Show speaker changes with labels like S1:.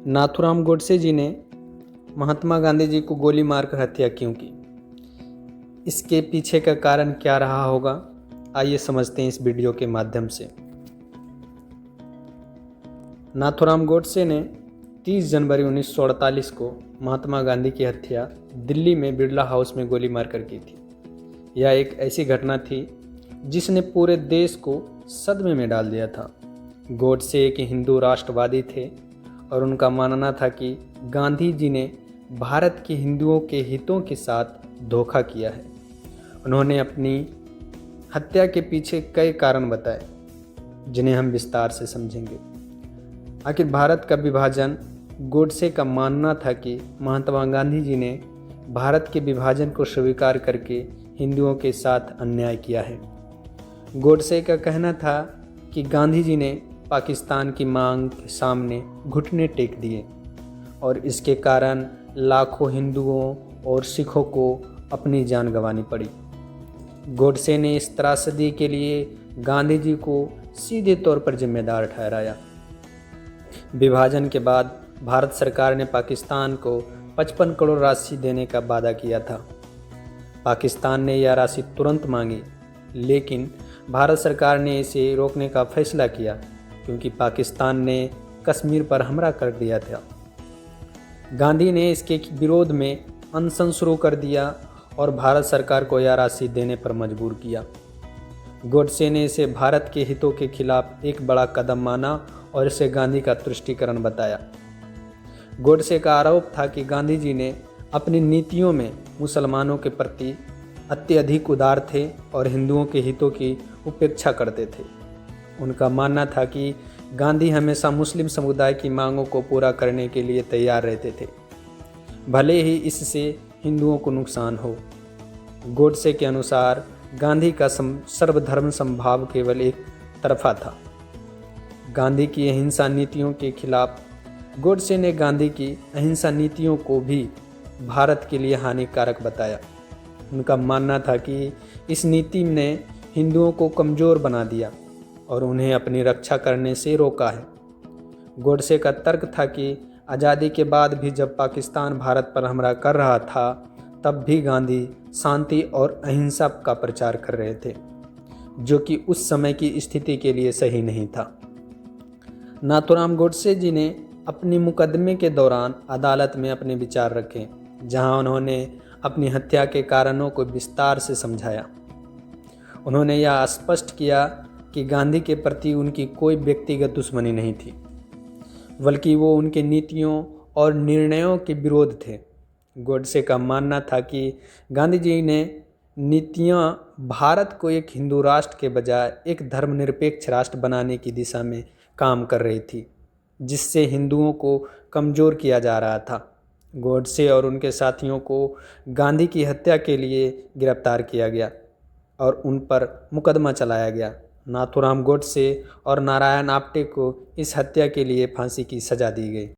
S1: नाथूराम गोडसे जी ने महात्मा गांधी जी को गोली मारकर हत्या क्यों की? इसके पीछे का कारण क्या रहा होगा? आइए समझते हैं इस वीडियो के माध्यम से। नाथूराम गोडसे ने 30 जनवरी 1948 को महात्मा गांधी की हत्या दिल्ली में बिरला हाउस में गोली मारकर की थी। यह एक ऐसी घटना थी जिसने पूरे देश को सदमे में डाल दिया था। गोडसे एक हिंदू राष्ट्रवादी थे और उनका मानना था कि गांधी जी ने भारत के हिंदुओं के हितों के साथ धोखा किया है। उन्होंने अपनी हत्या के पीछे कई कारण बताए जिन्हें हम विस्तार से समझेंगे। आखिर भारत का विभाजन, गोडसे का मानना था कि महात्मा गांधी जी ने भारत के विभाजन को स्वीकार करके हिंदुओं के साथ अन्याय किया है। गोडसे का कहना था कि गांधी जी ने पाकिस्तान की मांग के सामने घुटने टेक दिए और इसके कारण लाखों हिंदुओं और सिखों को अपनी जान गंवानी पड़ी। गोडसे ने इस त्रासदी के लिए गांधी जी को सीधे तौर पर जिम्मेदार ठहराया। विभाजन के बाद भारत सरकार ने पाकिस्तान को 55 करोड़ राशि देने का वादा किया था। पाकिस्तान ने यह राशि तुरंत मांगी, लेकिन भारत सरकार ने इसे रोकने का फैसला किया क्योंकि पाकिस्तान ने कश्मीर पर हमला कर दिया था। गांधी ने इसके विरोध में अनशन शुरू कर दिया और भारत सरकार को यह राशि देने पर मजबूर किया। गोडसे ने इसे भारत के हितों के खिलाफ एक बड़ा कदम माना और इसे गांधी का तुष्टीकरण बताया। गोडसे का आरोप था कि गांधी जी ने अपनी नीतियों में मुसलमानों के प्रति अत्यधिक उदार थे और हिंदुओं के हितों की उपेक्षा करते थे। उनका मानना था कि गांधी हमेशा मुस्लिम समुदाय की मांगों को पूरा करने के लिए तैयार रहते थे, भले ही इससे हिंदुओं को नुकसान हो। गोडसे के अनुसार गांधी का सर्वधर्म समभाव केवल एक तरफा था। गांधी की अहिंसा नीतियों के खिलाफ गोडसे ने गांधी की अहिंसा नीतियों को भी भारत के लिए हानिकारक बताया। उनका मानना था कि इस नीति ने हिंदुओं को कमज़ोर बना दिया और उन्हें अपनी रक्षा करने से रोका है। गोडसे का तर्क था कि आज़ादी के बाद भी जब पाकिस्तान भारत पर हमला कर रहा था, तब भी गांधी शांति और अहिंसा का प्रचार कर रहे थे, जो कि उस समय की स्थिति के लिए सही नहीं था। नाथूराम गोडसे जी ने अपनी मुकदमे के दौरान अदालत में अपने विचार रखे, जहां उन्होंने अपनी हत्या के कारणों को विस्तार से समझाया। उन्होंने यह स्पष्ट किया कि गांधी के प्रति उनकी कोई व्यक्तिगत दुश्मनी नहीं थी, बल्कि वो उनके नीतियों और निर्णयों के विरोध थे। गोडसे का मानना था कि गांधी जी ने नीतियां भारत को एक हिंदू राष्ट्र के बजाय एक धर्मनिरपेक्ष राष्ट्र बनाने की दिशा में काम कर रही थी, जिससे हिंदुओं को कमज़ोर किया जा रहा था। गोडसे और उनके साथियों को गांधी की हत्या के लिए गिरफ्तार किया गया और उन पर मुकदमा चलाया गया। नाथूराम गोडसे और नारायण आप्टे को इस हत्या के लिए फांसी की सज़ा दी गई।